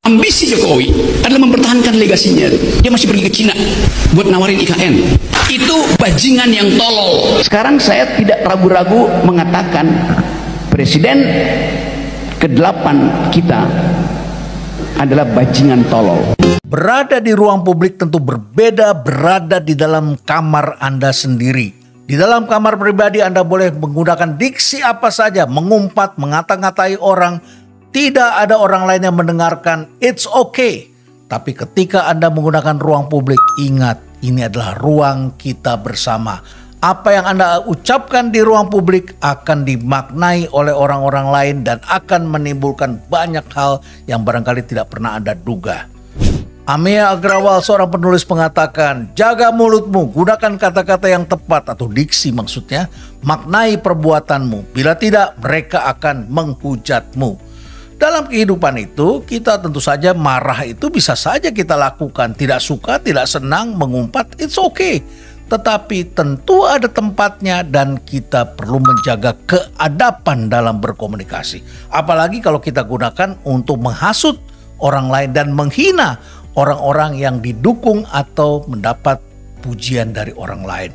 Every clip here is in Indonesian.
Ambisi Jokowi adalah mempertahankan legasinya. Dia masih pergi ke Cina buat nawarin IKN. Itu bajingan yang tolol. Sekarang saya tidak ragu-ragu mengatakan presiden ke-8 kita adalah bajingan tolol. Berada di ruang publik tentu berbeda berada di dalam kamar Anda sendiri. Di dalam kamar pribadi Anda boleh menggunakan diksi apa saja, mengumpat, mengata-ngatai orang. Tidak ada orang lain yang mendengarkan, it's okay. Tapi ketika Anda menggunakan ruang publik, ingat ini adalah ruang kita bersama. Apa yang Anda ucapkan di ruang publik akan dimaknai oleh orang-orang lain dan akan menimbulkan banyak hal yang barangkali tidak pernah Anda duga. Amia Agrawal, seorang penulis, mengatakan, jaga mulutmu, gunakan kata-kata yang tepat atau diksi maksudnya, maknai perbuatanmu. Bila tidak, mereka akan menghujatmu. Dalam kehidupan itu, kita tentu saja marah itu bisa saja kita lakukan. Tidak suka, tidak senang, mengumpat, it's okay. Tetapi tentu ada tempatnya dan kita perlu menjaga keadaban dalam berkomunikasi. Apalagi kalau kita gunakan untuk menghasut orang lain dan menghina orang-orang yang didukung atau mendapat pujian dari orang lain.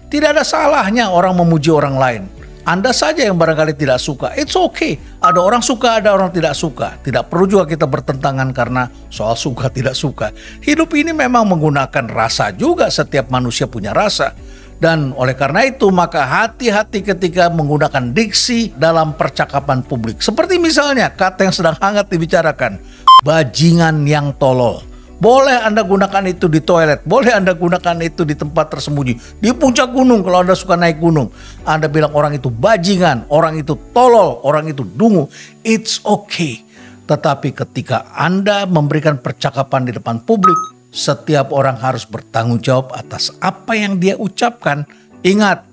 Tidak ada salahnya orang memuji orang lain. Anda saja yang barangkali tidak suka, it's okay. Ada orang suka, ada orang tidak suka. Tidak perlu juga kita bertentangan karena soal suka tidak suka. Hidup ini memang menggunakan rasa juga, setiap manusia punya rasa. Dan oleh karena itu maka hati-hati ketika menggunakan diksi dalam percakapan publik. Seperti misalnya kata yang sedang hangat dibicarakan, bajingan yang tolol. Boleh Anda gunakan itu di toilet, boleh Anda gunakan itu di tempat tersembunyi, di puncak gunung kalau Anda suka naik gunung. Anda bilang orang itu bajingan, orang itu tolol, orang itu dungu, it's okay. Tetapi ketika Anda memberikan percakapan di depan publik, setiap orang harus bertanggung jawab atas apa yang dia ucapkan. Ingat,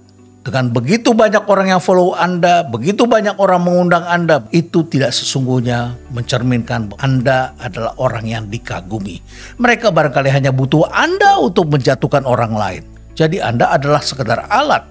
dengan begitu banyak orang yang follow Anda, begitu banyak orang mengundang Anda, itu tidak sesungguhnya mencerminkan Anda adalah orang yang dikagumi. Mereka barangkali hanya butuh Anda untuk menjatuhkan orang lain. Jadi Anda adalah sekedar alat.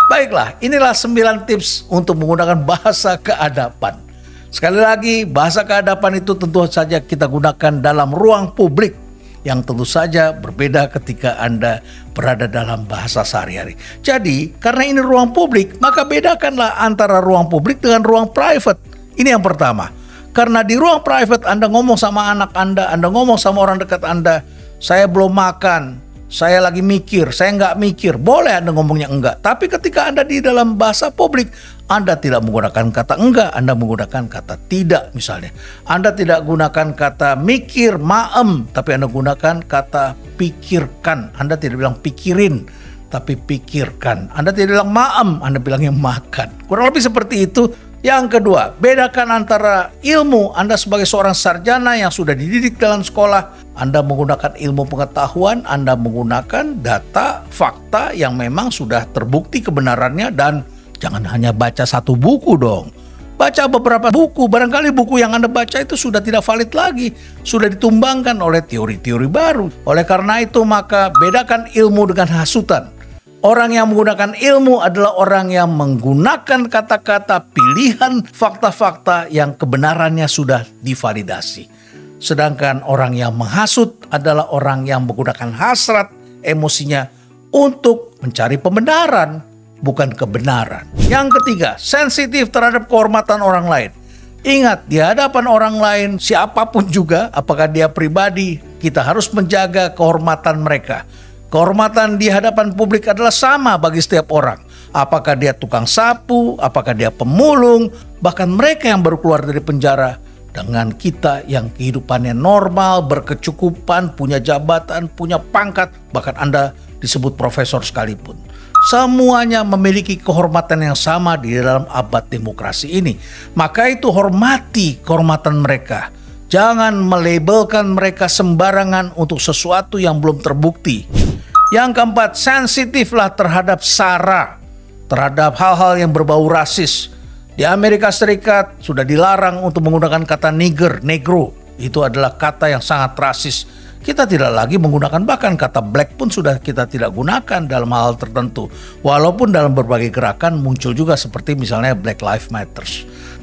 Baiklah, inilah 9 tips untuk menggunakan bahasa keadaban. Sekali lagi, bahasa keadaban itu tentu saja kita gunakan dalam ruang publik, yang tentu saja berbeda ketika Anda berada dalam bahasa sehari-hari. Jadi, karena ini ruang publik, maka bedakanlah antara ruang publik dengan ruang private. Ini yang pertama. Karena di ruang private Anda ngomong sama anak Anda ngomong sama orang dekat Anda, saya belum makan, saya lagi mikir, saya nggak mikir. Boleh Anda ngomongnya enggak. Tapi ketika Anda di dalam bahasa publik, Anda tidak menggunakan kata enggak, Anda menggunakan kata tidak misalnya. Anda tidak gunakan kata mikir, maem, tapi Anda gunakan kata pikirkan. Anda tidak bilang pikirin, tapi pikirkan. Anda tidak bilang maem, Anda bilangnya makan. Kurang lebih seperti itu. Yang kedua, bedakan antara ilmu. Anda sebagai seorang sarjana yang sudah dididik dalam sekolah, Anda menggunakan ilmu pengetahuan, Anda menggunakan data, fakta yang memang sudah terbukti kebenarannya, dan jangan hanya baca satu buku dong. Baca beberapa buku, barangkali buku yang Anda baca itu sudah tidak valid lagi, sudah ditumbangkan oleh teori-teori baru. Oleh karena itu maka bedakan ilmu dengan hasutan. Orang yang menggunakan ilmu adalah orang yang menggunakan kata-kata pilihan fakta-fakta yang kebenarannya sudah divalidasi. Sedangkan orang yang menghasut adalah orang yang menggunakan hasrat emosinya untuk mencari pembenaran, bukan kebenaran. Yang ketiga, sensitif terhadap kehormatan orang lain. Ingat, di hadapan orang lain, siapapun juga, apakah dia pribadi, kita harus menjaga kehormatan mereka. Kehormatan di hadapan publik adalah sama bagi setiap orang. Apakah dia tukang sapu, apakah dia pemulung, bahkan mereka yang baru keluar dari penjara. Dengan kita yang kehidupannya normal, berkecukupan, punya jabatan, punya pangkat, bahkan Anda disebut profesor sekalipun. Semuanya memiliki kehormatan yang sama di dalam abad demokrasi ini. Maka itu hormati kehormatan mereka. Jangan melabelkan mereka sembarangan untuk sesuatu yang belum terbukti. Yang keempat, sensitiflah terhadap SARA, terhadap hal-hal yang berbau rasis. Di Amerika Serikat sudah dilarang untuk menggunakan kata nigger, negro. Itu adalah kata yang sangat rasis. Kita tidak lagi menggunakan, bahkan kata black pun sudah kita tidak gunakan dalam hal tertentu. Walaupun dalam berbagai gerakan muncul juga seperti misalnya Black Lives Matter.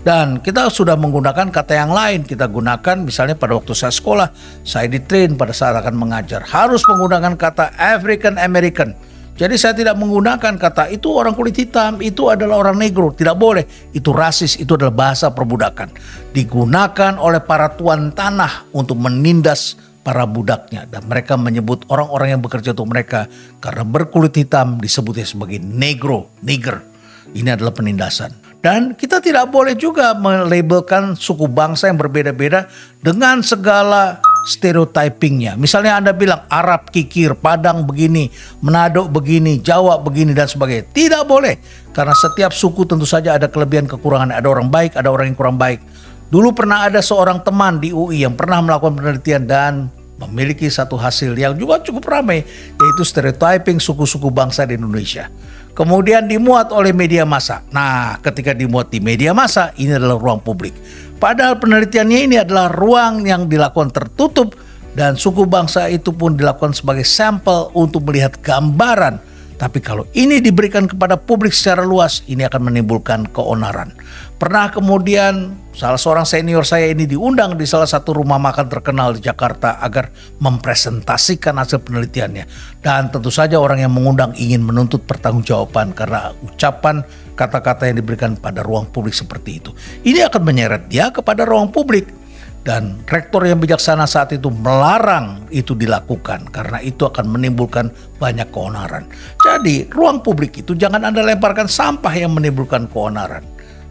Dan kita sudah menggunakan kata yang lain. Kita gunakan misalnya pada waktu saya sekolah, saya ditrain pada saat akan mengajar. Harus menggunakan kata African American. Jadi saya tidak menggunakan kata itu orang kulit hitam, itu adalah orang negro. Tidak boleh, itu rasis, itu adalah bahasa perbudakan. Digunakan oleh para tuan tanah untuk menindas para budaknya. Dan mereka menyebut orang-orang yang bekerja untuk mereka karena berkulit hitam disebutnya sebagai negro, nigger. Ini adalah penindasan. Dan kita tidak boleh juga melabelkan suku bangsa yang berbeda-beda dengan segala stereotypingnya. Misalnya Anda bilang Arab kikir, Padang begini, Manado begini, Jawa begini dan sebagainya. Tidak boleh. Karena setiap suku tentu saja ada kelebihan kekurangan. Ada orang baik, ada orang yang kurang baik. Dulu pernah ada seorang teman di UI yang pernah melakukan penelitian dan memiliki satu hasil yang juga cukup ramai, yaitu stereotyping suku-suku bangsa di Indonesia. Kemudian dimuat oleh media massa. Nah, ketika dimuat di media massa, ini adalah ruang publik. Padahal penelitiannya ini adalah ruang yang dilakukan tertutup dan suku bangsa itu pun dilakukan sebagai sampel untuk melihat gambaran. Tapi kalau ini diberikan kepada publik secara luas, ini akan menimbulkan keonaran. Pernah kemudian salah seorang senior saya ini diundang di salah satu rumah makan terkenal di Jakarta agar mempresentasikan hasil penelitiannya. Dan tentu saja orang yang mengundang ingin menuntut pertanggungjawaban karena ucapan kata-kata yang diberikan pada ruang publik seperti itu. Ini akan menyeret dia kepada ruang publik. Dan rektor yang bijaksana saat itu melarang itu dilakukan karena itu akan menimbulkan banyak keonaran. Jadi ruang publik itu jangan Anda lemparkan sampah yang menimbulkan keonaran.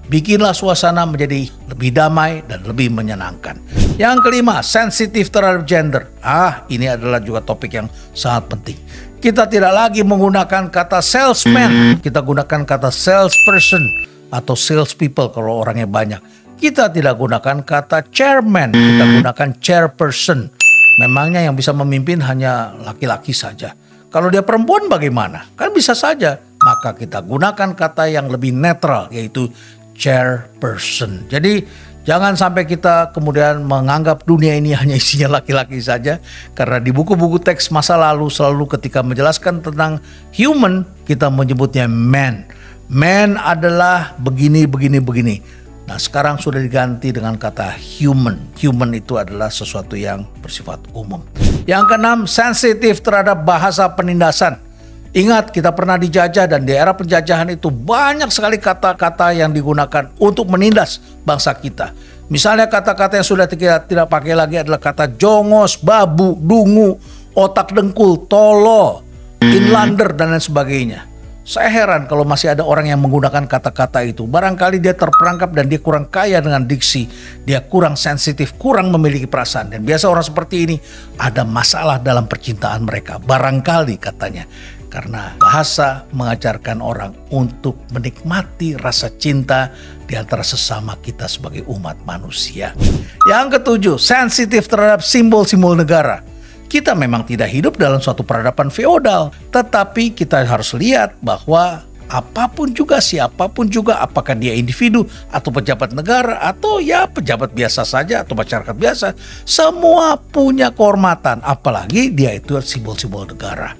Bikinlah suasana menjadi lebih damai dan lebih menyenangkan. Yang kelima, sensitif terhadap gender. Ini adalah juga topik yang sangat penting. Kita tidak lagi menggunakan kata salesman, kita gunakan kata salesperson atau salespeople kalau orangnya banyak. Kita tidak gunakan kata chairman, kita gunakan chairperson. Memangnya yang bisa memimpin hanya laki-laki saja. Kalau dia perempuan bagaimana? Kan bisa saja. Maka kita gunakan kata yang lebih netral, yaitu chairperson. Jadi jangan sampai kita kemudian menganggap dunia ini hanya isinya laki-laki saja. Karena di buku-buku teks masa lalu selalu ketika menjelaskan tentang human, kita menyebutnya man. Man adalah begini, begini, begini. Nah sekarang sudah diganti dengan kata human. Human itu adalah sesuatu yang bersifat umum. Yang keenam, sensitif terhadap bahasa penindasan. Ingat kita pernah dijajah dan di era penjajahan itu banyak sekali kata-kata yang digunakan untuk menindas bangsa kita. Misalnya kata-kata yang sudah kita tidak pakai lagi adalah kata jongos, babu, dungu, otak dengkul, tolo, inlander dan lain sebagainya. Saya heran kalau masih ada orang yang menggunakan kata-kata itu. Barangkali dia terperangkap dan dia kurang kaya dengan diksi. Dia kurang sensitif, kurang memiliki perasaan. Dan biasa orang seperti ini ada masalah dalam percintaan mereka. Barangkali katanya. Karena bahasa mengajarkan orang untuk menikmati rasa cinta di antara sesama kita sebagai umat manusia. Yang ketujuh, sensitif terhadap simbol-simbol negara. Kita memang tidak hidup dalam suatu peradaban feodal, tetapi kita harus lihat bahwa apapun juga, siapapun juga, apakah dia individu atau pejabat negara atau ya pejabat biasa saja atau masyarakat biasa, semua punya kehormatan, apalagi dia itu simbol-simbol negara.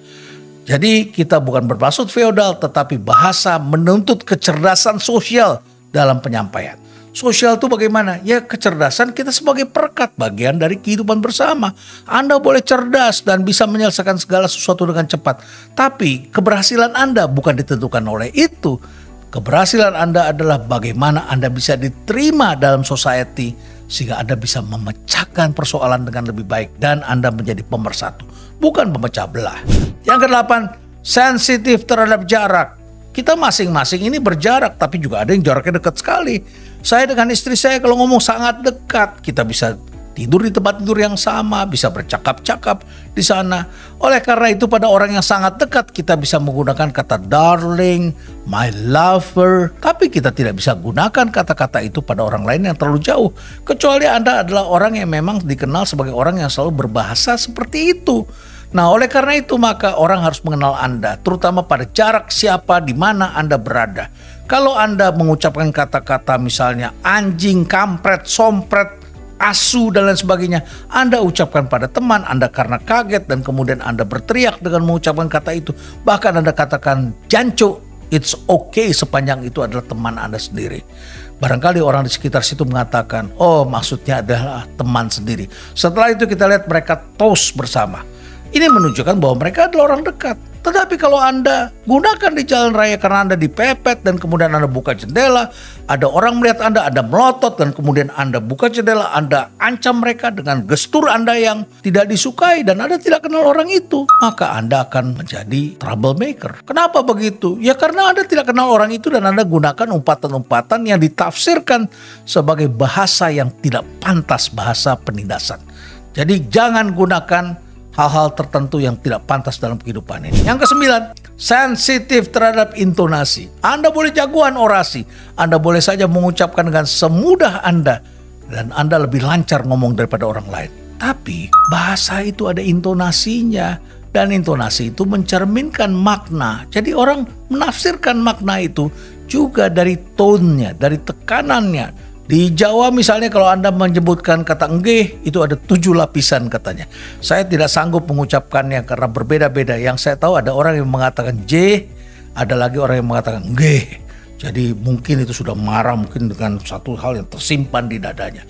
Jadi kita bukan bermaksud feodal, tetapi bahasa menuntut kecerdasan sosial dalam penyampaian. Sosial itu bagaimana? Ya kecerdasan kita sebagai perekat bagian dari kehidupan bersama. Anda boleh cerdas dan bisa menyelesaikan segala sesuatu dengan cepat. Tapi keberhasilan Anda bukan ditentukan oleh itu. Keberhasilan Anda adalah bagaimana Anda bisa diterima dalam society. Sehingga Anda bisa memecahkan persoalan dengan lebih baik. Dan Anda menjadi pemersatu. Bukan pemecah belah. Yang kedelapan, sensitif terhadap jarak. Kita masing-masing ini berjarak, tapi juga ada yang jaraknya dekat sekali. Saya dengan istri saya kalau ngomong sangat dekat, kita bisa tidur di tempat tidur yang sama, bisa bercakap-cakap di sana. Oleh karena itu pada orang yang sangat dekat kita bisa menggunakan kata darling, my lover. Tapi kita tidak bisa gunakan kata-kata itu pada orang lain yang terlalu jauh. Kecuali Anda adalah orang yang memang dikenal sebagai orang yang selalu berbahasa seperti itu. Nah oleh karena itu maka orang harus mengenal Anda, terutama pada jarak siapa, di mana Anda berada. Kalau Anda mengucapkan kata-kata misalnya anjing, kampret, sompret, asu dan lain sebagainya, Anda ucapkan pada teman Anda karena kaget dan kemudian Anda berteriak dengan mengucapkan kata itu. Bahkan Anda katakan janco, it's okay sepanjang itu adalah teman Anda sendiri. Barangkali orang di sekitar situ mengatakan, oh maksudnya adalah teman sendiri. Setelah itu kita lihat mereka toast bersama. Ini menunjukkan bahwa mereka adalah orang dekat. Tetapi kalau Anda gunakan di jalan raya karena Anda dipepet dan kemudian Anda buka jendela, ada orang melihat Anda melotot dan kemudian Anda buka jendela, Anda ancam mereka dengan gestur Anda yang tidak disukai dan Anda tidak kenal orang itu, maka Anda akan menjadi troublemaker. Kenapa begitu? Ya karena Anda tidak kenal orang itu dan Anda gunakan umpatan-umpatan yang ditafsirkan sebagai bahasa yang tidak pantas, bahasa penindasan. Jadi jangan gunakan hal-hal tertentu yang tidak pantas dalam kehidupan ini. Yang ke-9, sensitif terhadap intonasi. Anda boleh jagoan orasi, Anda boleh saja mengucapkan dengan semudah Anda, dan Anda lebih lancar ngomong daripada orang lain. Tapi bahasa itu ada intonasinya, dan intonasi itu mencerminkan makna. Jadi orang menafsirkan makna itu juga dari tone-nya, dari tekanannya. Di Jawa misalnya kalau Anda menyebutkan kata nggih, itu ada 7 lapisan katanya. Saya tidak sanggup mengucapkannya karena berbeda-beda. Yang saya tahu ada orang yang mengatakan J, ada lagi orang yang mengatakan nggih. Jadi mungkin itu sudah marah, mungkin dengan satu hal yang tersimpan di dadanya.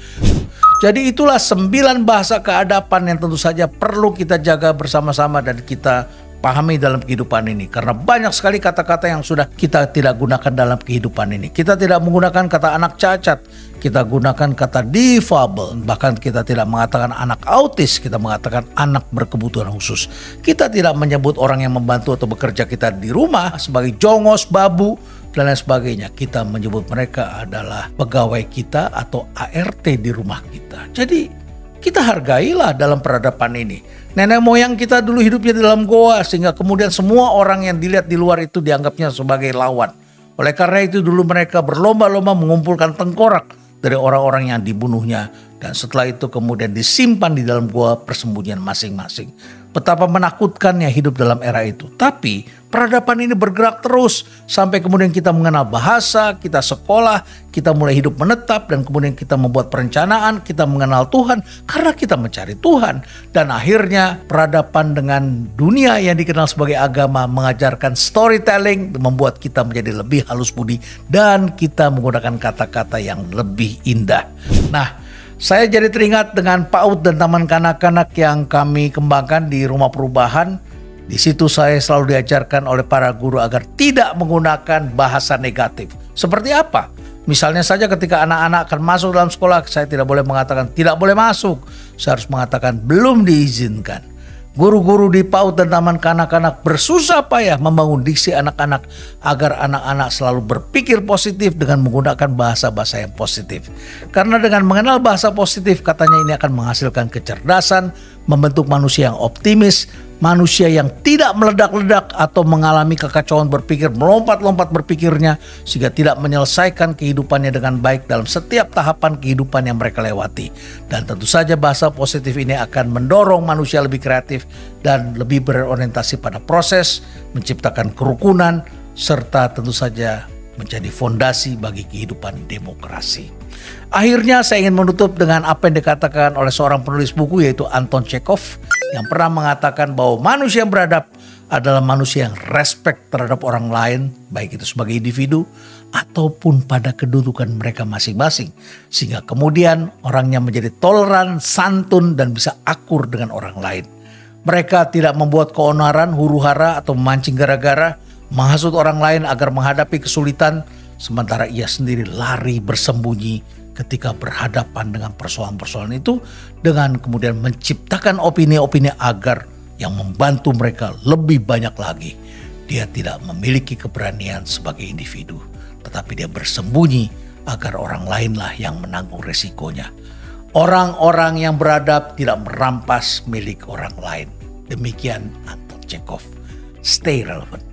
Jadi itulah 9 bahasa keadapan yang tentu saja perlu kita jaga bersama-sama dan kita pahami dalam kehidupan ini. Karena banyak sekali kata-kata yang sudah kita tidak gunakan dalam kehidupan ini. Kita tidak menggunakan kata anak cacat, kita gunakan kata difabel. Bahkan kita tidak mengatakan anak autis, kita mengatakan anak berkebutuhan khusus. Kita tidak menyebut orang yang membantu atau bekerja kita di rumah sebagai jongos, babu, dan lain sebagainya. Kita menyebut mereka adalah pegawai kita atau ART di rumah kita. Jadi kita hargailah dalam peradaban ini. Nenek moyang kita dulu hidupnya di dalam goa sehingga kemudian semua orang yang dilihat di luar itu dianggapnya sebagai lawan. Oleh karena itu dulu mereka berlomba-lomba mengumpulkan tengkorak dari orang-orang yang dibunuhnya. Dan setelah itu kemudian disimpan di dalam goa persembunyian masing-masing. Betapa menakutkannya hidup dalam era itu. Tapi peradaban ini bergerak terus sampai kemudian kita mengenal bahasa, kita sekolah, kita mulai hidup menetap dan kemudian kita membuat perencanaan, kita mengenal Tuhan karena kita mencari Tuhan. Dan akhirnya peradaban dengan dunia yang dikenal sebagai agama mengajarkan storytelling, membuat kita menjadi lebih halus budi dan kita menggunakan kata-kata yang lebih indah. Nah, saya jadi teringat dengan PAUD dan taman kanak-kanak yang kami kembangkan di rumah perubahan. Di situ saya selalu diajarkan oleh para guru agar tidak menggunakan bahasa negatif. Seperti apa? Misalnya saja ketika anak-anak akan masuk dalam sekolah, saya tidak boleh mengatakan tidak boleh masuk. Saya harus mengatakan belum diizinkan. Guru-guru di PAUD dan taman kanak-kanak bersusah payah membangun diksi anak-anak agar anak-anak selalu berpikir positif dengan menggunakan bahasa-bahasa yang positif. Karena dengan mengenal bahasa positif katanya ini akan menghasilkan kecerdasan, membentuk manusia yang optimis, manusia yang tidak meledak-ledak atau mengalami kekacauan berpikir, melompat-lompat berpikirnya sehingga tidak menyelesaikan kehidupannya dengan baik dalam setiap tahapan kehidupan yang mereka lewati. Dan tentu saja bahasa positif ini akan mendorong manusia lebih kreatif dan lebih berorientasi pada proses, menciptakan kerukunan, serta tentu saja menjadi fondasi bagi kehidupan demokrasi. Akhirnya saya ingin menutup dengan apa yang dikatakan oleh seorang penulis buku yaitu Anton Chekhov yang pernah mengatakan bahwa manusia yang beradab adalah manusia yang respect terhadap orang lain, baik itu sebagai individu ataupun pada kedudukan mereka masing-masing. Sehingga kemudian orangnya menjadi toleran, santun dan bisa akur dengan orang lain. Mereka tidak membuat keonaran, huru-hara atau memancing gara-gara, menghasut orang lain agar menghadapi kesulitan, sementara ia sendiri lari bersembunyi ketika berhadapan dengan persoalan-persoalan itu dengan kemudian menciptakan opini-opini agar yang membantu mereka lebih banyak lagi. Dia tidak memiliki keberanian sebagai individu, tetapi dia bersembunyi agar orang lainlah yang menanggung resikonya. Orang-orang yang beradab tidak merampas milik orang lain. Demikian Anton Chekhov. Stay relevant.